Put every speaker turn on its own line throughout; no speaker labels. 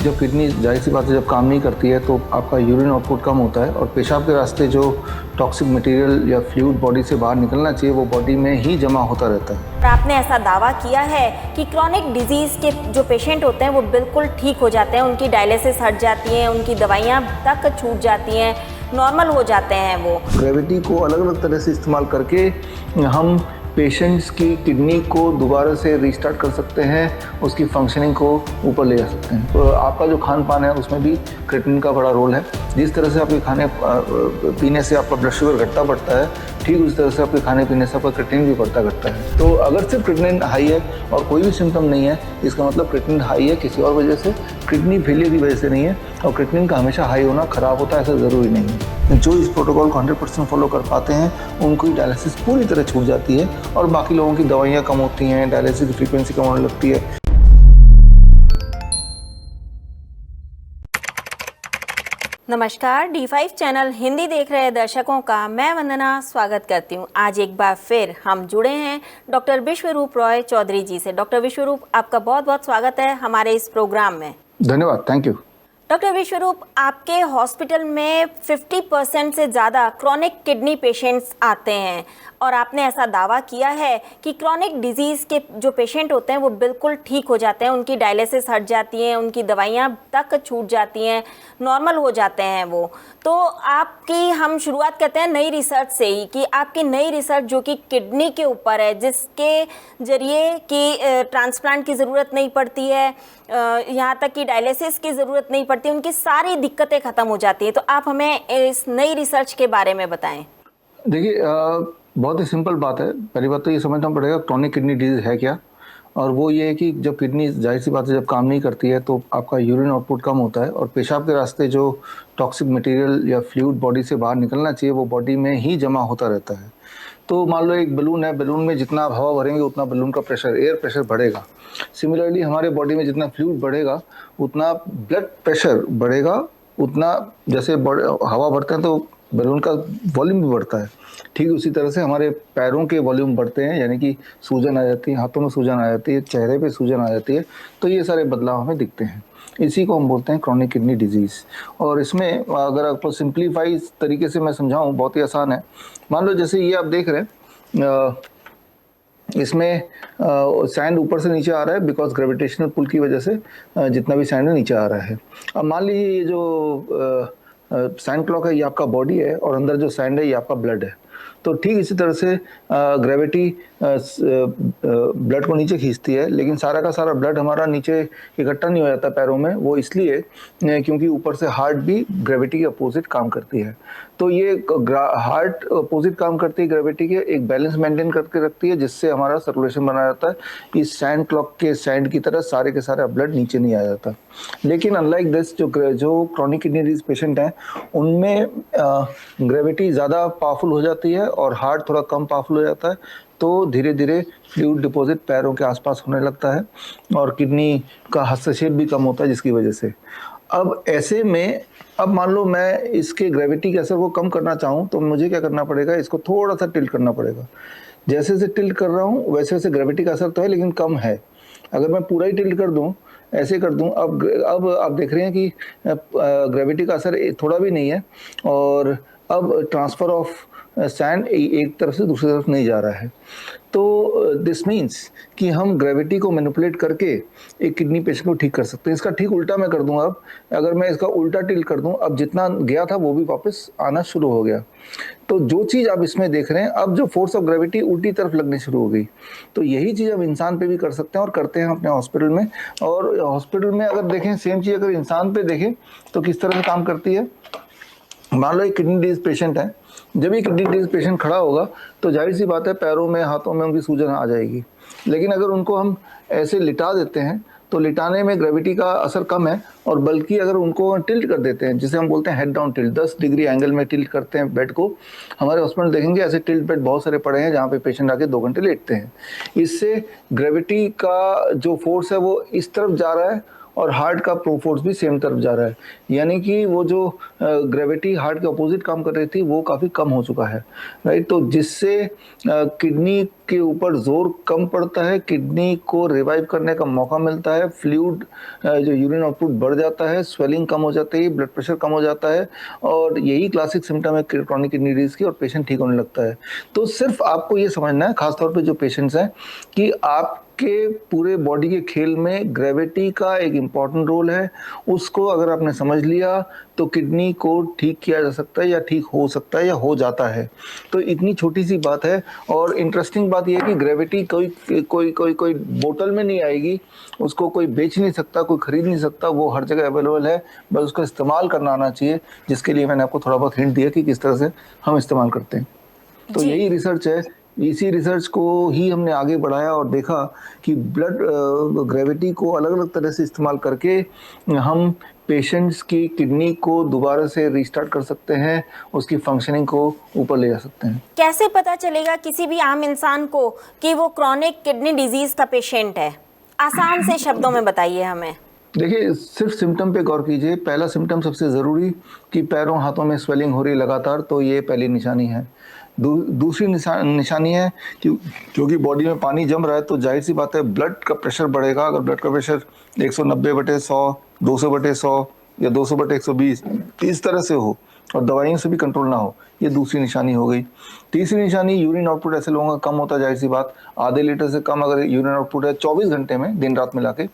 जब किडनी जाहिर सी बात है जब काम नहीं करती है तो आपका यूरिन आउटपुट कम होता है और पेशाब के रास्ते जो टॉक्सिक मटेरियल या फ्लूइड बॉडी से बाहर निकलना चाहिए वो बॉडी में ही जमा होता रहता है।
और आपने ऐसा दावा किया है कि क्रॉनिक डिजीज़ के जो पेशेंट होते हैं वो बिल्कुल ठीक हो जाते हैं, उनकी डायलिसिस हट जाती है, उनकी दवाइयाँ तक छूट जाती हैं, नॉर्मल हो जाते हैं वो।
ग्रेविटी को अलग अलग तरह से इस्तेमाल करके हम पेशेंट्स की किडनी को दोबारा से रीस्टार्ट कर सकते हैं, उसकी फंक्शनिंग को ऊपर ले जा सकते हैं। तो आपका जो खान पान है उसमें भी क्रिएटिनिन का बड़ा रोल है। जिस तरह से आपके खाने पीने से आपका ब्लड शुगर घटता बढ़ता है, ठीक उस तरह से आपके खाने पीने से आपका क्रिएटिनिन भी बढ़ता घटता है। तो अगर सिर्फ क्रिएटिनिन हाई है और कोई भी सिम्टम नहीं है, इसका मतलब क्रिएटिनिन हाई है किसी और वजह से, किडनी फेलियर की वजह से नहीं है। और क्रिएटिनिन का हमेशा हाई होना खराब होता है ऐसा ज़रूरी नहीं है। जो इस प्रोटोकॉल को 100% फॉलो कर पाते हैं उनकी डायलिसिस पूरी तरह छूट जाती है और बाकी लोगों की दवाइयाँ कम होती हैं, डायलिसिस की फ्रीक्वेंसी कम होने लगती है।
नमस्कार, D5 चैनल हिंदी देख रहे दर्शकों का मैं वंदना स्वागत करती हूँ। आज एक बार फिर हम जुड़े हैं डॉक्टर विश्वरूप रॉय चौधरी जी से। डॉक्टर विश्वरूप, आपका बहुत बहुत स्वागत है हमारे इस प्रोग्राम में।
धन्यवाद, थैंक यू।
डॉक्टर विश्वरूप, आपके हॉस्पिटल में 50% से ज़्यादा क्रॉनिक किडनी पेशेंट्स आते हैं और आपने ऐसा दावा किया है कि क्रॉनिक डिजीज़ के जो पेशेंट होते हैं वो बिल्कुल ठीक हो जाते हैं, उनकी डायलिसिस हट जाती है, उनकी दवाइयाँ तक छूट जाती हैं, नॉर्मल हो जाते हैं वो। तो आपकी हम शुरुआत करते हैं नई रिसर्च से ही कि आपकी नई रिसर्च जो कि किडनी के ऊपर है, जिसके ज़रिए कि ट्रांसप्लांट की ज़रूरत नहीं पड़ती है, यहाँ तक कि डायलिसिस की ज़रूरत नहीं पड़ती, उनकी सारी दिक्कतें ख़त्म हो जाती हैं। तो आप हमें इस नई रिसर्च के बारे में बताएं।
देखिए, बहुत ही सिंपल बात है। पहली बात तो ये समझना पड़ेगा क्रॉनिक किडनी डिजीज़ है क्या, और वो ये है कि जब किडनी जाहिर सी बात है जब काम नहीं करती है तो आपका यूरिन आउटपुट कम होता है और पेशाब के रास्ते जो टॉक्सिक मटेरियल या फ्लूइड बॉडी से बाहर निकलना चाहिए वो बॉडी में ही जमा होता रहता है। तो मान लो एक बलून है, बलून में जितना आप हवा भरेंगे उतना बलून का प्रेशर, एयर प्रेशर बढ़ेगा। सिमिलरली हमारे बॉडी में जितना फ्लूइड बढ़ेगा उतना ब्लड प्रेशर बढ़ेगा, उतना जैसे हवा भरते हैं तो बलून का वॉल्यूम भी बढ़ता है। ठीक उसी तरह से हमारे पैरों के वॉल्यूम बढ़ते हैं, यानी कि सूजन आ जाती है, हाथों में सूजन आ जाती है, चेहरे पे सूजन आ जाती है। तो ये सारे बदलाव हमें दिखते हैं। इसी को हम बोलते हैं क्रॉनिक किडनी डिजीज़। और इसमें अगर आपको सिंप्लीफाई तरीके से मैं समझाऊं, बहुत ही आसान है। मान लो जैसे ये आप देख रहे हैं, इसमें सैंड ऊपर से नीचे आ रहा है बिकॉज ग्रेविटेशनल पुल की वजह से जितना भी सैंड है नीचे आ रहा है। अब मान लीजिए ये जो सैंड क्लॉक है ये आपका बॉडी है और अंदर जो सैंड है ये आपका ब्लड है। तो ठीक इसी तरह से ग्रेविटी ब्लड को नीचे खींचती है, लेकिन सारा का सारा ब्लड हमारा नीचे इकट्ठा नहीं हो जाता पैरों में। वो इसलिए क्योंकि ऊपर से हार्ट भी ग्रेविटी के अपोजिट काम करती है। तो ये हार्ट अपोजिट काम करती है ग्रेविटी के, एक बैलेंस मेंटेन करके रखती है जिससे हमारा सर्कुलेशन बना रहता है। इस सैंड क्लॉक के सैंड की तरह सारे के सारे ब्लड नीचे नहीं आ जाता। लेकिन अनलाइक दिस जो क्रॉनिक किडनी डिजीज पेशेंट हैं उनमें ग्रेविटी ज़्यादा पावरफुल हो जाती है और हार्ट थोड़ा कम पावरफुल हो जाता है। तो धीरे धीरे फ्लूइड डिपॉजिट पैरों के आसपास होने लगता है और किडनी का हस्तक्षेप भी कम होता है जिसकी वजह से। अब ऐसे में अब मान लो मैं इसके ग्रेविटी के असर को कम करना चाहूँ तो मुझे क्या करना पड़ेगा, इसको थोड़ा सा टिल्ट करना पड़ेगा। जैसे जैसे टिल्ट कर रहा हूँ वैसे वैसे ग्रेविटी का असर तो है लेकिन कम है। अगर मैं पूरा ही टिल्ट कर दूँ, ऐसे कर दूँ, अब आप देख रहे हैं कि ग्रेविटी का असर थोड़ा भी नहीं है और अब ट्रांसफ़र ऑफ सैंड एक तरफ से दूसरी तरफ नहीं जा रहा है। तो दिस मीन्स कि हम ग्रेविटी को मैनिपुलेट करके एक किडनी पेशेंट को ठीक कर सकते हैं। इसका ठीक उल्टा मैं कर दूंगा। अब अगर मैं इसका उल्टा टिल्ट कर दूं, अब जितना गया था वो भी वापस आना शुरू हो गया। तो जो चीज़ आप इसमें देख रहे हैं, अब जो फोर्स ऑफ ग्रेविटी उल्टी तरफ लगनी शुरू हो गई। तो यही चीज़ हम इंसान पे भी कर सकते हैं और करते हैं अपने हॉस्पिटल में। और हॉस्पिटल में अगर देखें सेम चीज़ अगर इंसान पे देखें तो किस तरह से काम करती है। मान लो एक किडनी डिजीज पेशेंट है, जब ये किडनी डिजीज पेशेंट खड़ा होगा तो जाहिर सी बात है पैरों में हाथों में उनकी सूजन आ जाएगी। लेकिन अगर उनको हम ऐसे लिटा देते हैं तो लिटाने में ग्रेविटी का असर कम है, और बल्कि अगर उनको टिल्ट कर देते हैं, जिसे हम बोलते हैं head down tilt, 10 degree angle में टिल्ट करते हैं बेड को। हमारे हॉस्पिटल देखेंगे ऐसे टिल्ट बेड बहुत सारे पड़े हैं जहाँ पे पेशेंट आके 2 घंटे लेटते हैं। इससे ग्रेविटी का जो फोर्स है वो इस तरफ जा रहा है और हार्ट का फोर्स भी सेम तरफ जा रहा है, यानी कि वो जो ग्रेविटी हार्ट के अपोजिट काम कर रही थी वो काफ़ी कम हो चुका है, राइट। तो जिससे किडनी के ऊपर जोर कम पड़ता है, किडनी को रिवाइव करने का मौका मिलता है, फ्लूइड जो यूरिन आउटपुट बढ़ जाता है, स्वेलिंग कम हो जाती है, ब्लड प्रेशर कम हो जाता है, और यही क्लासिक सिम्टम है क्रॉनिक किडनी डिजीज की, और पेशेंट ठीक होने लगता है। तो सिर्फ आपको ये समझना है, खासतौर पे जो पेशेंट्स हैं, कि आप के पूरे बॉडी के खेल में ग्रेविटी का एक इम्पॉर्टेंट रोल है। उसको अगर आपने समझ लिया तो किडनी को ठीक किया जा सकता है, या ठीक हो सकता है, या हो जाता है। तो इतनी छोटी सी बात है। और इंटरेस्टिंग बात यह है कि ग्रेविटी कोई कोई कोई कोई बोतल में नहीं आएगी, उसको कोई बेच नहीं सकता, कोई खरीद नहीं सकता, वो हर जगह अवेलेबल है, बस उसको इस्तेमाल करना आना चाहिए, जिसके लिए मैंने आपको थोड़ा बहुत हिंट दिया कि किस तरह से हम इस्तेमाल करते हैं। तो यही रिसर्च है। इसी रिसर्च को ही हमने आगे बढ़ाया और देखा कि ब्लड ग्रेविटी को अलग अलग तरह से इस्तेमाल करके हम पेशेंट्स की किडनी को दोबारा से रीस्टार्ट कर सकते हैं, उसकी फंक्शनिंग को ऊपर ले जा सकते हैं।
कैसे पता चलेगा किसी भी आम इंसान को कि वो क्रॉनिक किडनी डिजीज का पेशेंट है? आसान से शब्दों में बताइए हमें।
देखिए, सिर्फ सिम्टम पे गौर कीजिए। पहला सिम्टम सबसे ज़रूरी कि पैरों हाथों में स्वेलिंग हो रही लगातार, तो ये पहली निशानी है। दूसरी निशानी है कि क्योंकि बॉडी में पानी जम रहा है, तो जाहिर सी बात है ब्लड का प्रेशर बढ़ेगा। अगर ब्लड का प्रेशर 190/100, 200/100 या 200/120 इस तरह से हो और दवाइयों से भी कंट्रोल ना हो, ये दूसरी निशानी हो गई। तीसरी निशानी, यूरिन आउटपुट ऐसे लोगों का कम होता है, जाहिर सी बात, आधे लीटर से कम अगर यूरिन आउटपुट है 24 घंटे में, दिन रात मिला के,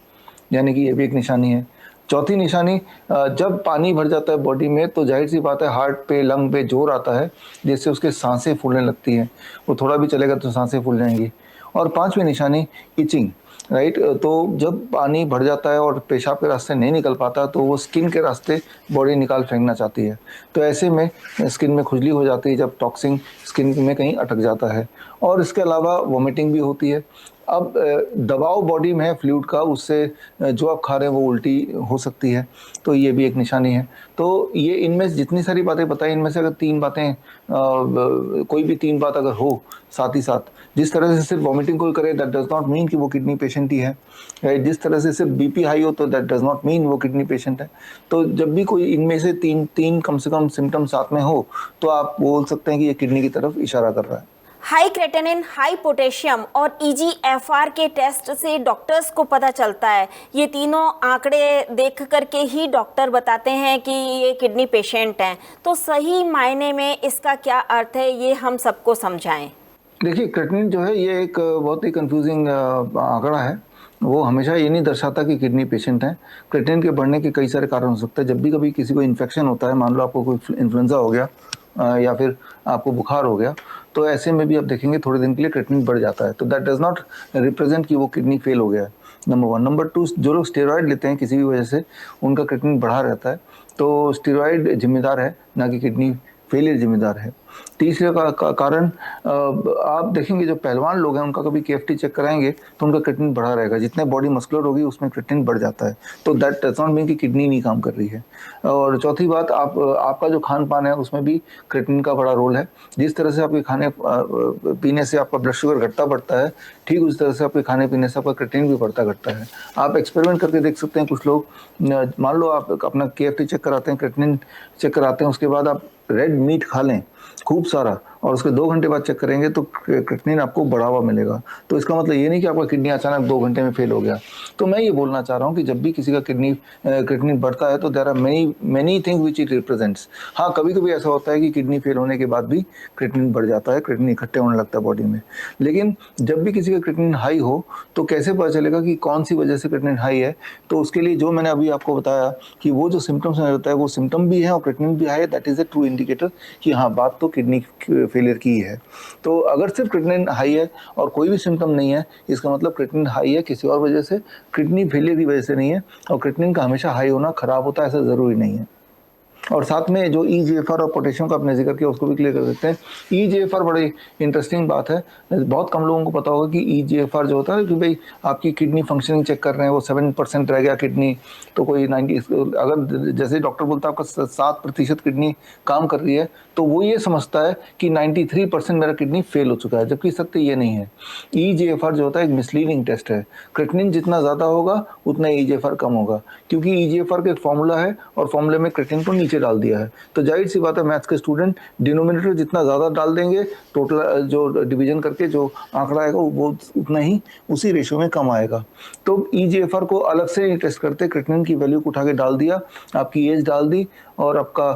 यानी कि ये भी एक निशानी है। चौथी निशानी, जब पानी भर जाता है बॉडी में, तो जाहिर सी बात है हार्ट पे, लंग पे जोर आता है, जिससे उसके सांसें फूलने लगती हैं। वो थोड़ा भी चलेगा तो सांसें फूल जाएंगी। और पांचवी निशानी, इचिंग, राइट। तो जब पानी भर जाता है और पेशाब के रास्ते नहीं निकल पाता, तो वो स्किन के रास्ते बॉडी निकाल फेंकना चाहती है। तो ऐसे में स्किन में खुजली हो जाती है, जब टॉक्सिन स्किन में कहीं अटक जाता है। और इसके अलावा वोमिटिंग भी होती है। अब दबाव बॉडी में है फ्लूइड का, उससे जो आप खा रहे हैं वो उल्टी हो सकती है, तो ये भी एक निशानी है। तो ये इनमें जितनी सारी बातें बताई, इनमें से अगर तीन बातें, कोई भी तीन बात अगर हो साथ ही साथ, जिस तरह से सिर्फ वॉमिटिंग कोई करे, दैट डज नॉट मीन कि वो किडनी पेशेंट ही है, राइट। जिस तरह से सिर्फ बीपी हाई हो, तो दैट डज नॉट मीन वो किडनी पेशेंट है। तो जब भी कोई इनमें से तीन कम से कम सिम्टम साथ में हो, तो आप बोल सकते हैं कि ये किडनी की तरफ इशारा कर रहा है।
हाई क्रेटिनिन, हाई पोटेशियम और ईजीएफआर के टेस्ट से डॉक्टर्स को पता चलता है। ये तीनों आंकड़े देख करके ही डॉक्टर बताते हैं कि ये किडनी पेशेंट हैं। तो सही मायने में इसका क्या अर्थ है, ये हम सबको समझाएं।
देखिए, क्रेटिनिन जो है ये एक बहुत ही कंफ्यूजिंग आंकड़ा है। वो हमेशा ये नहीं दर्शाता कि किडनी पेशेंट हैं। क्रेटिनिन के बढ़ने के कई सारे कारण हो सकते हैं। जब भी कभी किसी को इन्फेक्शन होता है, मान लो आपको कोई इन्फ्लुएंजा हो गया या फिर आपको बुखार हो गया, तो ऐसे में भी आप देखेंगे थोड़े दिन के लिए क्रेटिनिन बढ़ जाता है। तो दैट डज नॉट रिप्रेजेंट कि वो किडनी फेल हो गया है, नंबर 1। नंबर 2, जो लोग स्टेरॉयड लेते हैं किसी भी वजह से, उनका क्रेटिनिन बढ़ा रहता है, तो स्टेरॉयड जिम्मेदार है, ना कि किडनी फेलियर जिम्मेदार है। तीसरे का कारण, आप देखेंगे जो पहलवान लोग हैं, उनका कभी केएफटी चेक कराएंगे तो उनका क्रेटिनिन बढ़ा रहेगा। जितने बॉडी मस्कुलर होगी उसमें क्रेटिनिन बढ़ जाता है। तो दैट डज नॉट मीन कि किडनी नहीं काम कर रही है। और चौथी बात, आपका जो खान पान है उसमें भी क्रेटिनिन का बड़ा रोल है। जिस तरह से आपके खाने पीने से आपका ब्लड शुगर घटता बढ़ता है, ठीक उस तरह से आपके खाने पीने से आपका क्रेटिनिन भी बढ़ता घटता है। आप एक्सपेरिमेंट करके देख सकते हैं। कुछ लोग, मान लो आप अपना केएफटी चेक कराते हैं, क्रेटिनिन चेक कराते हैं, उसके बाद आप रेड मीट खा लें खूब सारा, और उसके 2 घंटे बाद चेक करेंगे तो क्रेटिनिन आपको बढ़ावा मिलेगा। तो इसका मतलब ये नहीं कि आपका किडनी अचानक 2 घंटे में फेल हो गया। तो मैं ये बोलना चाह रहा हूँ कि जब भी किसी का क्रेटिनिन बढ़ता है, तो there are many things which it represents. हाँ, कभी कभी ऐसा होता है कि किडनी फेल होने के बाद भी क्रेटिनिन बढ़ जाता है, क्रेटिनिन इकट्ठे होने लगता है बॉडी में। लेकिन जब भी किसी का क्रेटिनिन हाई हो, तो कैसे पता चलेगा कि कौन सी वजह से क्रेटिनिन हाई है? तो उसके लिए जो मैंने अभी आपको बताया कि वो जो सिम्टम्स होता है, वो सिम्टम भी है और क्रेटिनिन भी हाई है, that is a true indicator कि हाँ, बात तो किडनी फेलियर की है। तो अगर सिर्फ क्रेटिनिन हाई है और कोई भी सिम्टम नहीं है, इसका मतलब क्रेटिनिन हाई है किसी और वजह से, किडनी फेलियर की वजह से नहीं है। और क्रेटिनिन का हमेशा हाई होना खराब होता है, ऐसा ज़रूरी नहीं है। और साथ में जो ईजीएफआर और पोटेशियम का आपने जिक्र किया, उसको भी क्लियर कर देते हैं। ईजीएफआर बड़ी इंटरेस्टिंग बात है। बहुत कम लोगों को पता होगा कि ईजीएफआर जो होता है कि भाई आपकी किडनी फंक्शनिंग चेक कर रहे हैं, वो 7% रह गया किडनी, तो कोई 90, अगर जैसे डॉक्टर बोलता है आपका 7% किडनी काम कर रही है, तो वो ये समझता है कि 93% मेरा किडनी फेल हो चुका है, जबकि सत्य ये नहीं है। ईजीएफआर जो होता है एक मिसलीडिंग टेस्ट है। क्रेटिनिन जितना ज़्यादा होगा उतना ईजीएफआर कम होगा, क्योंकि ईजीएफआर का एक फॉर्मूला है और फॉर्मूले में क्रेटिनिन को नीचे नीचे डाल दिया है। तो जाहिर सी बात है मैथ्स के स्टूडेंट डिनोमिनेटर जितना ज़्यादा डाल देंगे, टोटल जो डिवीजन करके जो आंकड़ा आएगा वो उतना ही उसी रेशियो में कम आएगा। तो EGFR को अलग से नहीं टेस्ट करते, क्रिएटिनिन की वैल्यू को उठा के डाल दिया, आपकी एज डाल दी और आपका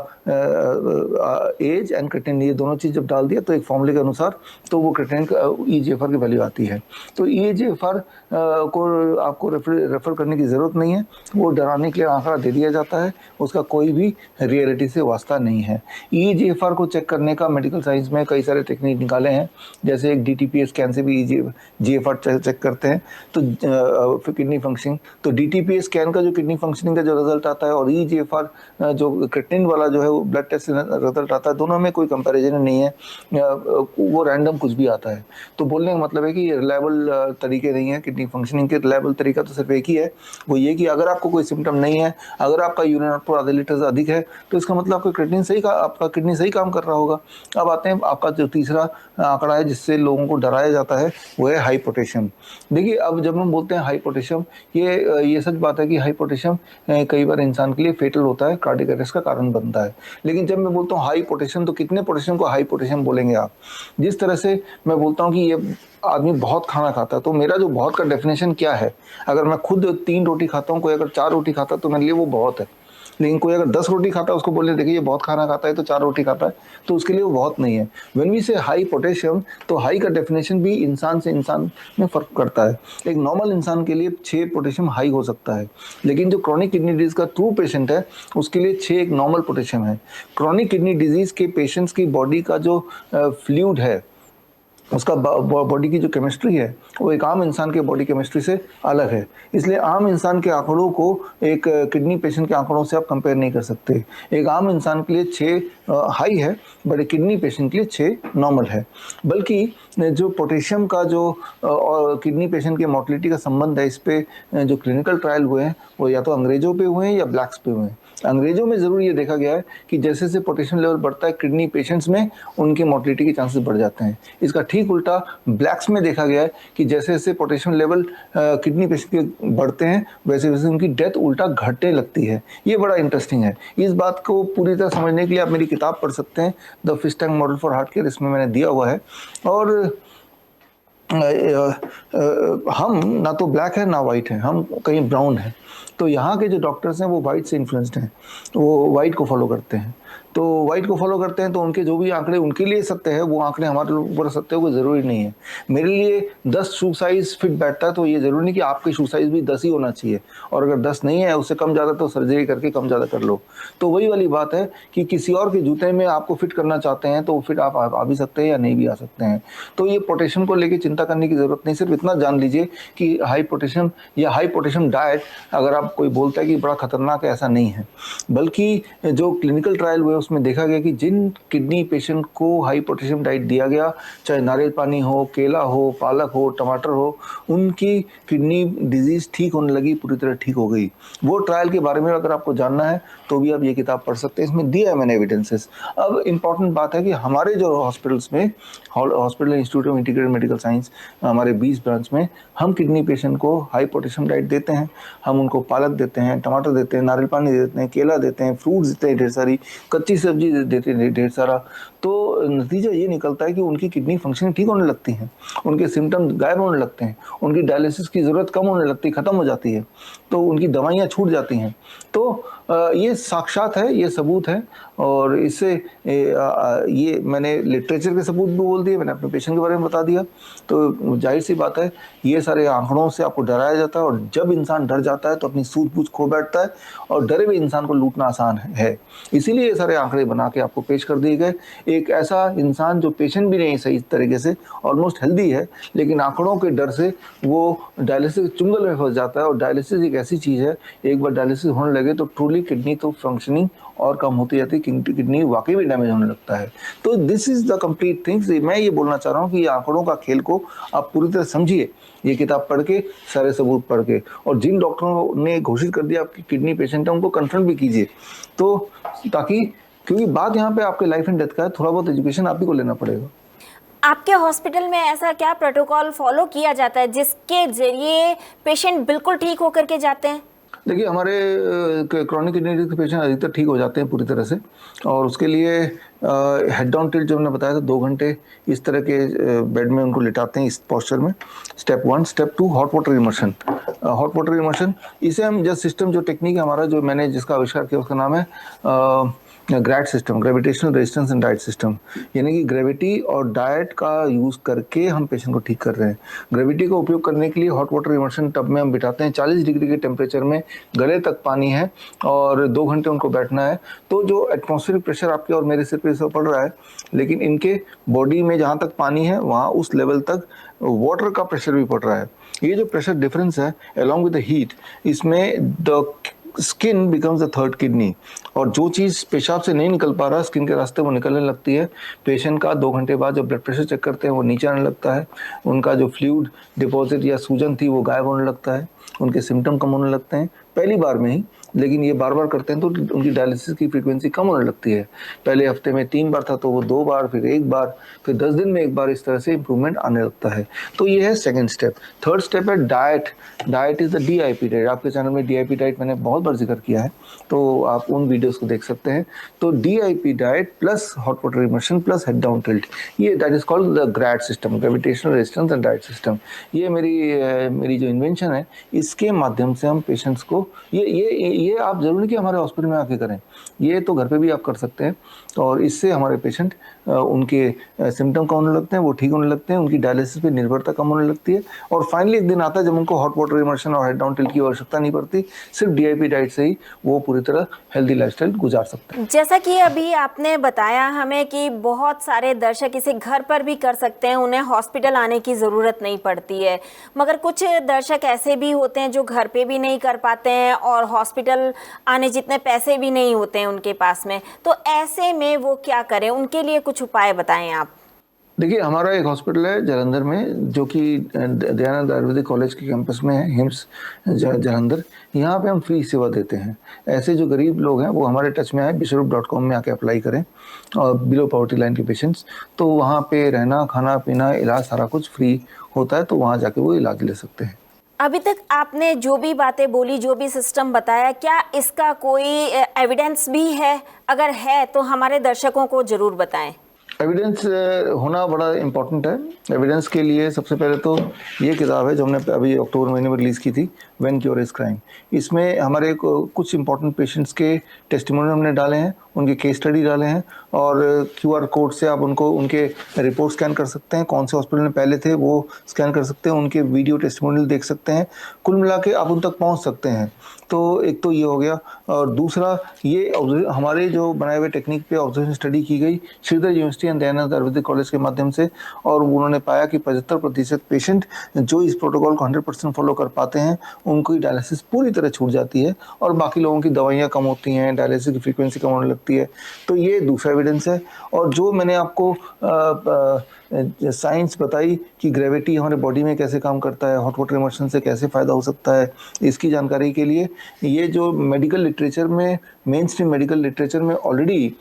एज एंड क्रिएटिनिन ये दोनों चीज़ जब डाल दिया तो एक फॉर्मूले के अनुसार तो वो क्रिएटिनिन EGFR की वैल्यू आती है। तो EGFR को आपको रेफर करने की ज़रूरत नहीं है, वो डराने के लिए आंकड़ा दे दिया जाता है, उसका कोई भी रियलिटी से वास्ता नहीं है। EGFR को चेक करने का मेडिकल साइंस में कई सारे टेक्निक निकाले हैं, जैसे एक DTPA स्कैन से भी EGFR चेक करते हैं तो किडनी फंक्शनिंग। तो DTPA स्कैन का जो किडनी फंक्शनिंग का जो रिजल्ट आता है और EGFR जो क्रिएटिनिन वाला जो है वो ब्लड टेस्ट से रिजल्ट आता है, दोनों में कोई कंपैरिजन नहीं है, वो रैंडम कुछ भी आता है। तो बोलने का मतलब है कि रिलायबल तरीके नहीं है किडनी फंक्शनिंग के। रिलायबल तरीका तो सिर्फ एक ही है, वो ये कि अगर आपको कोई सिम्टम नहीं है, अगर आपका यूरिन आउटपुट आधे लीटर से अधिक है तो इसका मतलब आपका क्रिएटिनिन आपका किडनी सही काम कर रहा होगा। अब आते हैं आपका जो तीसरा आंकड़ा है जिससे लोगों को डराया जाता है, वो है हाई पोटेशियम। देखिए अब जब हम बोलते हैं हाई पोटेशियम, ये सच बात है कि हाई पोटेशियम कई बार इंसान के लिए फेटल होता है, कार्डियक अरेस्ट का कारण बनता है। लेकिन जब मैं बोलता हूँ हाई पोटेशियम तो कितने पोटेशियम को हाई पोटेशियम बोलेंगे आप? जिस तरह से मैं बोलता हूँ कि ये आदमी बहुत खाना खाता है, तो मेरा जो बहुत का डेफिनेशन क्या है? अगर मैं खुद 3 रोटी खाता हूँ, कोई अगर 4 रोटी खाता है तो मेरे लिए वो बहुत है। लेकिन कोई अगर 10 रोटी खाता है, उसको बोले देखिए ये बहुत खाना खाता है तो 4 रोटी खाता है, तो उसके लिए वो बहुत नहीं है। व्हेन वी से हाई पोटेशियम, तो हाई का डेफिनेशन भी इंसान से इंसान में फ़र्क करता है। एक नॉर्मल इंसान के लिए 6 पोटेशियम हाई हो सकता है, लेकिन जो क्रॉनिक किडनी डिजीज़ का ट्रू पेशेंट है उसके लिए 6 एक नॉर्मल पोटेशियम है। क्रॉनिक किडनी डिजीज़ के पेशेंट्स की बॉडी का जो फ्लूइड है, उसका बॉडी की जो केमिस्ट्री है वो एक आम इंसान के बॉडी केमिस्ट्री से अलग है। इसलिए आम इंसान के आंकड़ों को एक किडनी पेशेंट के आंकड़ों से आप कंपेयर नहीं कर सकते। एक आम इंसान के लिए 6 हाई है, बट एक किडनी पेशेंट के लिए 6 नॉर्मल है। बल्कि जो पोटेशियम का जो और किडनी पेशेंट के मोर्टलिटी का संबंध है, इस पे जो क्लिनिकल ट्रायल हुए हैं वो या तो अंग्रेजों पे हुए हैं या ब्लैक्स पे हुए हैं। अंग्रेजों में ज़रूर ये देखा गया है कि जैसे जैसे पोटेशियम लेवल बढ़ता है किडनी पेशेंट्स में, उनके मोर्टलिटी के चांसेस बढ़ जाते हैं। इसका ठीक उल्टा ब्लैक्स में देखा गया है कि जैसे जैसे पोटेशियम लेवल किडनी पेशेंट के बढ़ते हैं वैसे वैसे उनकी डेथ उल्टा घटने लगती है। ये बड़ा इंटरेस्टिंग है। इस बात को पूरी तरह समझने के लिए आप मेरी किताब पढ़ सकते हैं, the fish tank model for heart care, इसमें मैंने दिया हुआ है। और हम ना तो ब्लैक है ना वाइट है, हम कहीं ब्राउन है। तो यहाँ के जो डॉक्टर्स हैं वो वाइट से इन्फ्लुएंस्ड हैं, वो वाइट को फॉलो करते हैं। तो वाइट को फॉलो करते हैं तो उनके जो भी आंकड़े उनके लिए सत्य है, वो आंकड़े हमारे ऊपर सत्य हो कोई ज़रूरी नहीं है। मेरे लिए 10 शू साइज़ फिट बैठता है तो ये ज़रूरी नहीं कि आपके शू साइज़ भी 10 ही होना चाहिए, और अगर 10 नहीं है उससे कम ज़्यादा तो सर्जरी करके कम ज़्यादा कर लो। तो वही वाली बात है कि किसी और के जूते में आपको फिट करना चाहते हैं तो फिट आप आ भी सकते हैं या नहीं भी आ सकते हैं। तो ये पोटेशियम को लेकर चिंता करने की ज़रूरत नहीं। सिर्फ इतना जान लीजिए कि हाई पोटेशियम या हाई पोटेशियम डाइट अगर आप कोई बोलता है कि बड़ा खतरनाक है, ऐसा नहीं है। बल्कि जो क्लिनिकल ट्रायल हुए उसमें देखा गया कि जिन किडनी पेशेंट को हाई पोटेशियम डाइट दिया गया, चाहे नारियल पानी हो, केला हो, पालक हो, टमाटर हो, उनकी किडनी डिजीज़ ठीक होने लगी, पूरी तरह ठीक हो गई। वो ट्रायल के बारे में अगर आपको जानना है तो भी आप ये किताब पढ़ सकते हैं, इसमें दिया है मैंने एविडेंसेस। अब इम्पॉर्टेंट बात है कि हमारे जो हॉस्पिटल्स में, hospital institute of integrated medical science, हमारे 20 ब्रांच में हम किडनी पेशेंट को हाई पोटेशियम डाइट देते हैं। हम उनको पालक देते हैं, टमाटर देते हैं, नारियल पानी देते हैं, केला देते हैं, फ्रूट्स देते हैं ढेर सारी, कच्ची सब्जी देते हैं ढेर सारा। तो नतीजा ये निकलता है कि उनकी किडनी फंक्शनिंग ठीक होने लगती है, उनके सिम्टम्स गायब होने लगते हैं, उनकी डायलिसिस की ज़रूरत कम होने लगती है, ख़त्म हो जाती है, तो उनकी दवाइयाँ छूट जाती हैं। तो ये साक्षात है, ये सबूत है। और इससे ये मैंने लिटरेचर के सबूत भी बोल दिए, मैंने अपने पेशेंट के बारे में बता दिया। तो जाहिर सी बात है ये सारे आंकड़ों से आपको डराया जाता है, और जब इंसान डर जाता है तो अपनी सूझबूझ खो बैठता है, और डरे हुए इंसान को लूटना आसान है। इसीलिए ये सारे आंकड़े बना के आपको पेश कर दिए गए। एक ऐसा इंसान जो पेशेंट भी नहीं सही तरीके से, ऑलमोस्ट हेल्दी है, लेकिन आंकड़ों के डर से वो डायलिसिस चुंगल में फंस जाता है। और डायलिसिस एक ऐसी चीज़ है, एक बार डायलिसिस होने लगे तो ट्रूली किडनी तो फंक्शनिंग और कम होती जाती है, किडनी वाकई में डैमेज होने लगता है। तो this is the complete things. मैं ये बोलना चाह रहा हूँ कि ये आंकड़ों का खेल को आप पूरी तरह समझिए, ये किताब पढ़ के, सारे सबूत पढ़ के, और जिन डॉक्टरों ने घोषित कर दिया आपकी किडनी पेशेंट है उनको कन्फर्म भी कीजिए। तो ताकि, क्योंकि बात यहाँ पे आपके लाइफ एंड डेथ का है, थोड़ा बहुत एजुकेशन आप ही को लेना पड़ेगा।
आपके हॉस्पिटल में ऐसा क्या प्रोटोकॉल फॉलो किया जाता है जिसके जरिए पेशेंट बिल्कुल ठीक होकर के जाते हैं?
देखिए हमारे क्रॉनिक किडनी डिजीज के पेशेंट अधिकतर ठीक हो जाते हैं पूरी तरह से, और उसके लिए हेड डाउन टिल्ट जो हमने बताया था 2 घंटे इस तरह के बेड में उनको लिटाते हैं इस पोस्चर में। Step 1। Step 2 hot water immersion. Hot water immersion इसे हम जस्ट सिस्टम जो टेक्निक है हमारा जो मैंने जिसका आविष्कार किया उसका नाम है grad system, gravitational resistance and diet system. यानी कि ग्रेविटी और डाइट का यूज़ करके हम पेशेंट को ठीक कर रहे हैं। ग्रेविटी का उपयोग करने के लिए हॉट वाटर इमर्शन टब में हम बिठाते हैं, 40 डिग्री के टेम्परेचर में गले तक पानी है और 2 घंटे उनको बैठना है। तो जो एटमॉस्फेरिक प्रेशर आपके और मेरे सिर पे से पड़ रहा है, लेकिन इनके बॉडी में जहाँ तक पानी है वहाँ उस लेवल तक वाटर का प्रेशर भी पड़ रहा है। ये जो प्रेशर डिफरेंस है अलॉन्ग विद द हीट, इसमें the skin becomes the third kidney, और जो चीज़ पेशाब से नहीं निकल पा रहा स्किन के रास्ते वो निकलने लगती है। पेशेंट का 2 घंटे बाद जब ब्लड प्रेशर चेक करते हैं वो नीचे आने लगता है, उनका जो फ्लूइड डिपॉजिट या सूजन थी वो गायब होने लगता है, उनके सिम्टम कम होने लगते हैं पहली बार में ही। लेकिन ये बार बार करते हैं तो उनकी डायलिसिस की फ्रीक्वेंसी कम होने लगती है। पहले हफ्ते में 3 बार था तो वो 2 बार, फिर 1 बार, फिर 10 दिन में 1 बार, इस तरह से इंप्रूवमेंट आने लगता है। तो ये है सेकंड स्टेप। थर्ड स्टेप है diet. Diet is the DIP diet. आपके चैनल में DIP डाइट मैंने बहुत बार जिक्र किया है, तो आप उन वीडियोस को देख सकते हैं। तो DIP diet plus hot water immersion plus head down tilt, ये that is called the grad system, gravitational resistance and diet system. ये मेरी जो इन्वेंशन है, इसके माध्यम से हम पेशेंट्स को ये आप जरूर नहीं कि हमारे हॉस्पिटल में आके करें, ये तो घर पे भी आप कर सकते हैं। और इससे हमारे पेशेंट उनके सिम्टम कम होने लगते हैं, वो ठीक होने लगते हैं, उनकी डायलिसिस पे निर्भरता कम होने लगती है, और फाइनली एक दिन आता है जब उनको हॉट वाटर इमर्शन और हेड डाउन टिल्ट की आवश्यकता नहीं पड़ती, सिर्फ DIP डाइट से ही वो पूरी तरह हेल्दी लाइफस्टाइल गुजार सकते हैं।
जैसा कि अभी आपने बताया हमें कि बहुत सारे दर्शक इसे घर पर भी कर सकते हैं, उन्हें हॉस्पिटल आने की ज़रूरत नहीं पड़ती है, मगर कुछ दर्शक ऐसे भी होते हैं जो घर पे भी नहीं कर पाते हैं और हॉस्पिटल आने जितने पैसे भी नहीं होते हैं उनके पास में, तो ऐसे में वो क्या करें, उनके लिए कुछ उपाय बताएं आप।
देखिए हमारा एक हॉस्पिटल है जालंधर में जो कि दयानंद आयुर्वेदिक कॉलेज के कैंपस में है, हिम्स जालंधर। यहाँ पे हम फ्री सेवा देते हैं। ऐसे जो गरीब लोग हैं वो हमारे टच में आए, bishrup.com में आके अप्लाई करें, और बिलो पॉवर्टी लाइन के पेशेंट्स, तो वहाँ पे रहना, खाना पीना, इलाज सारा कुछ फ्री होता है, तो वहाँ जाके वो इलाज ले सकते हैं।
अभी तक आपने जो भी बातें बोली, जो भी सिस्टम बताया, क्या इसका कोई एविडेंस भी है? अगर है तो हमारे दर्शकों को ज़रूर बताएं।
एविडेंस होना बड़ा इम्पोर्टेंट है। एविडेंस के लिए सबसे पहले तो ये किताब है जो हमने अभी अक्टूबर महीने में रिलीज़ की थी, व्हेन क्योर इज क्राइम। इसमें हमारे कुछ इंपॉर्टेंट पेशेंट्स के टेस्टिमोनियल हमने डाले हैं, उनके केस स्टडी डाले हैं, और QR कोड से आप उनको उनके रिपोर्ट स्कैन कर सकते हैं, कौन से हॉस्पिटल में पहले थे वो स्कैन कर सकते हैं, उनके वीडियो टेस्टिमोनियल देख सकते हैं, कुल मिला के आप उन तक पहुँच सकते हैं। तो एक तो ये हो गया, और दूसरा ये हमारे जो बनाए हुए टेक्निक पे ऑब्जर्वेशन स्टडी की गई Shridhar university and Dayanand Ayurvedic college के माध्यम से, और उन्होंने पाया कि 75% पेशेंट जो इस प्रोटोकॉल को 100% फॉलो कर पाते हैं उनकी डायलिसिस पूरी तरह छूट जाती है, और बाकी लोगों की दवाइयाँ कम होती हैं, डायलिसिस की फ्रीक्वेंसी कम होने लगती है। तो ये दूसरा एविडेंस है। और जो मैंने आपको साइंस बताई कि ग्रेविटी हमारे बॉडी में कैसे काम करता है, हॉट वाटर इमर्शन से कैसे फ़ायदा हो सकता है, इसकी जानकारी के लिए ये जो मेडिकल लिटरेचर में, मेन स्ट्रीम मेडिकल लिटरेचर में ऑलरेडी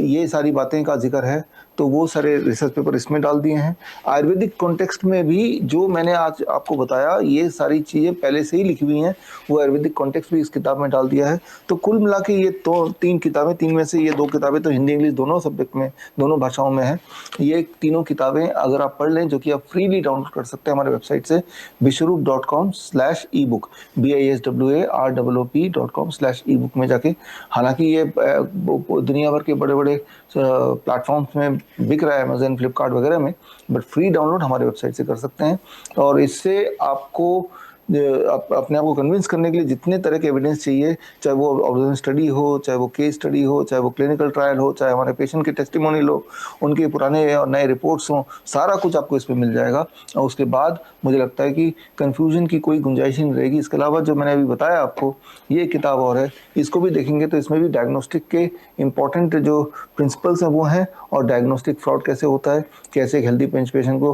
ये सारी बातें का जिक्र है, तो वो सारे रिसर्च पेपर इसमें डाल दिए हैं। आयुर्वेदिक कॉन्टेक्स्ट में भी जो मैंने आज आपको बताया, ये सारी चीज़ें पहले से ही लिखी हुई हैं, वो आयुर्वेदिक कॉन्टेक्स्ट भी इस किताब में डाल दिया है। तो कुल मिला के ये तो 3 किताबें, 3 में से ये 2 किताबें तो हिंदी इंग्लिश दोनों सब्जेक्ट में, दोनों भाषाओं में है। ये तीनों किताबें अगर आप पढ़ लें, जो कि आप फ्रीली डाउनलोड कर सकते हैं हमारे वेबसाइट से, bishrup.com/ebook, BISWAROOP.com/ebook में जाके। हालांकि ये दुनिया भर के बड़े बड़े प्लेटफॉर्म्स में बिक रहा है, अमेज़न, फ्लिपकार्ट वगैरह में, बट फ्री डाउनलोड हमारे वेबसाइट से कर सकते हैं। और इससे आपको अपने आप को कन्विंस करने के लिए जितने तरह के एविडेंस चाहिए, चाहे वो ऑब्जर्वेशन स्टडी हो, चाहे वो केस स्टडी हो, चाहे वो क्लिनिकल ट्रायल हो, चाहे हमारे पेशेंट के टेस्टिमोनियल हो, उनके पुराने और नए रिपोर्ट्स हों, सारा कुछ आपको इस पर मिल जाएगा। और उसके बाद मुझे लगता है कि कन्फ्यूजन की कोई गुंजाइश ही नहीं रहेगी। इसके अलावा जो मैंने अभी बताया आपको, ये किताब और है, इसको भी देखेंगे तो इसमें भी डायग्नोस्टिक के इम्पॉर्टेंट जो प्रिंसिपल्स हैं वो हैं, और डायग्नोस्टिक फ्रॉड कैसे होता है, कैसे एक हेल्दी पेशेंट को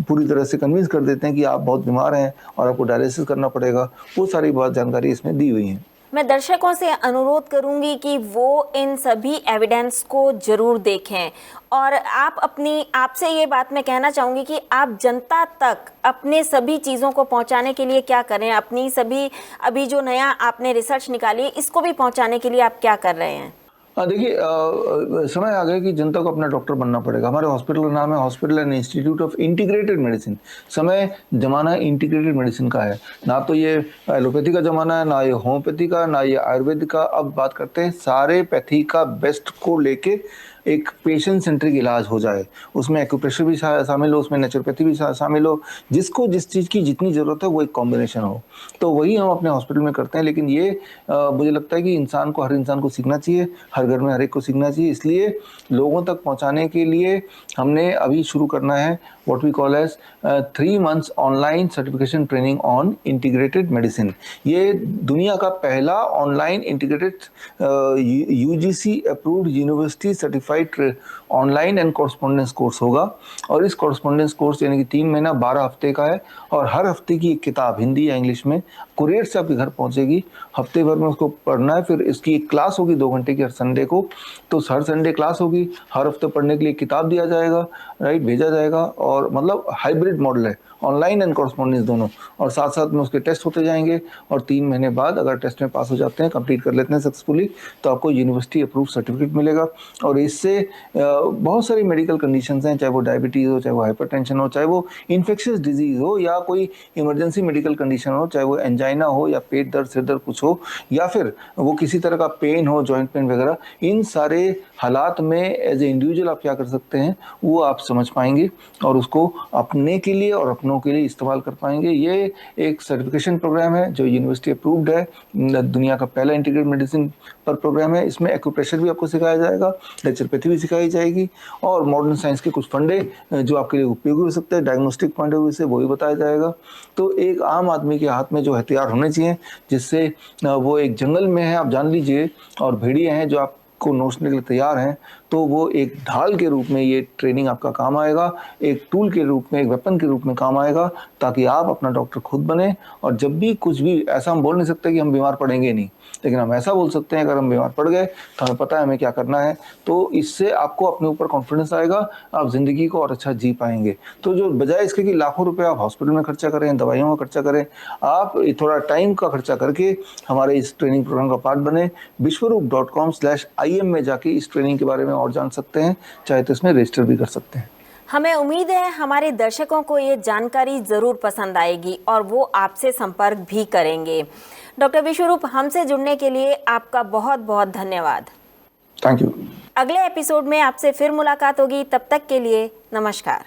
पूरी तरह से कन्विंस कर देते हैं कि आप बहुत बीमार हैं और आपको डायलिसिस करना पड़ेगा, वो सारी बात जानकारी इसमें दी हुई है।
मैं दर्शकों से अनुरोध करूंगी कि वो इन सभी एविडेंस को जरूर देखें और आपसे ये बात मैं कहना चाहूँगी कि आप जनता तक अपने सभी चीज़ों को पहुँचाने के लिए क्या करें, अपनी सभी अभी जो नया आपने रिसर्च निकाली है इसको भी पहुँचाने के लिए आप क्या कर रहे हैं?
देखिए, समय आ गया कि जनता को अपना डॉक्टर बनना पड़ेगा। हमारे हॉस्पिटल का नाम है hospital and institute of integrated medicine. समय जमाना इंटीग्रेटेड मेडिसिन का है, ना तो ये एलोपैथी का ज़माना है, ना ये होम्योपैथी का, ना ये आयुर्वेद का। अब बात करते हैं सारे पैथी का बेस्ट को लेके एक पेशेंट सेंट्रिक इलाज हो जाए। उसमें एक्यूप्रेशर भी शामिल हो, उसमें नेचुरोपैथी भी शामिल हो, जिसको जिस चीज़ की जितनी ज़रूरत है वो एक कॉम्बिनेशन हो। तो वही हम अपने हॉस्पिटल में करते हैं। लेकिन ये मुझे लगता है कि हर इंसान को सीखना चाहिए, हर घर में हर एक को सीखना चाहिए। इसलिए लोगों तक पहुंचाने के लिए हमने अभी शुरू करना है what we call as 3 months online certification training on integrated medicine. ये दुनिया का पहला online integrated UGC approved university certified online and correspondence course होगा। और इस कॉरस्पॉन्डेंस कोर्स यानी कि 3 महीना 12 हफ्ते का है और हर हफ्ते की एक किताब हिंदी या इंग्लिश में कुरियर से आपके घर पहुंचेगी। हफ्ते भर में उसको पढ़ना है, फिर इसकी एक क्लास होगी 2 घंटे की हर संडे को। तो हर संडे क्लास होगी, हर हफ्ते पढ़ने के लिए किताब दिया जाएगा, राइट, भेजा जाएगा। और मतलब हाइब्रिड मॉडल है, ऑनलाइन एंड कॉरस्पॉन्डेंस दोनों। और साथ साथ में उसके टेस्ट होते जाएंगे और 3 महीने बाद अगर टेस्ट में पास हो जाते हैं, कंप्लीट कर लेते हैं सक्सेसफुली, तो आपको यूनिवर्सिटी अप्रूव सर्टिफिकेट मिलेगा। और इससे बहुत सारी मेडिकल कंडीशंस हैं, चाहे वो डायबिटीज़ हो, चाहे वो हाइपरटेंशन हो, चाहे वो इन्फेक्शियस डिजीज़ हो, या कोई इमरजेंसी मेडिकल कंडीशन हो, चाहे वो एंजाइना हो या पेट दर्द, सिर दर्द कुछ हो, या फिर वो किसी तरह का पेन हो, जॉइंट पेन वगैरह। इन सारे हालात में एज ए इंडिविजुअल आप क्या कर सकते हैं वो आप समझ पाएंगे और उसको अपने के लिए और अपनों के लिए इस्तेमाल कर पाएंगे। ये एक सर्टिफिकेशन प्रोग्राम है जो यूनिवर्सिटी अप्रूव्ड है, दुनिया का पहला इंटीग्रेटेड मेडिसिन पर प्रोग्राम है। इसमें एक्यूप्रेशर भी आपको सिखाया जाएगा, नेचुरोपैथी भी सिखाई जाएगी और मॉडर्न साइंस के कुछ फंडे जो आपके लिए उपयोगी हो सकते हैं डायग्नोस्टिक पॉइंट ऑफ व्यू से, वो भी बताया जाएगा। तो एक आम आदमी के हाथ में जो हथियार होने चाहिए, जिससे वो एक जंगल में है आप जान लीजिए और भेड़िया हैं जो आपको नोचने के लिए तैयार हैं, तो वो एक ढाल के रूप में ये ट्रेनिंग आपका काम आएगा, एक टूल के रूप में, एक वेपन के रूप में काम आएगा, ताकि आप अपना डॉक्टर खुद बने। और जब भी कुछ भी ऐसा, हम बोल नहीं सकते कि हम बीमार पड़ेंगे नहीं, लेकिन हम ऐसा बोल सकते हैं अगर हम बीमार पड़ गए तो हमें पता है हमें क्या करना है। तो इससे आपको अपने ऊपर कॉन्फिडेंस आएगा, आप ज़िंदगी को और अच्छा जी पाएंगे। तो जो बजाय इसके कि लाखों रुपए आप हॉस्पिटल में खर्चा करें, दवाइयों का खर्चा करें, आप थोड़ा टाइम का खर्चा करके हमारे इस ट्रेनिंग प्रोग्राम का पार्ट बने। vishwaroop.com/IM में जाके इस ट्रेनिंग के बारे में और जान सकते हैं, चाहे तो इसमें रजिस्टर भी कर सकते हैं।
हमें उम्मीद है हमारे दर्शकों को ये जानकारी ज़रूर पसंद आएगी और वो आपसे संपर्क भी करेंगे। डॉक्टर विश्वरूप, हमसे जुड़ने के लिए आपका बहुत बहुत धन्यवाद।
Thank you.
अगले एपिसोड में आपसे फिर मुलाकात होगी, तब तक के लिए नमस्कार।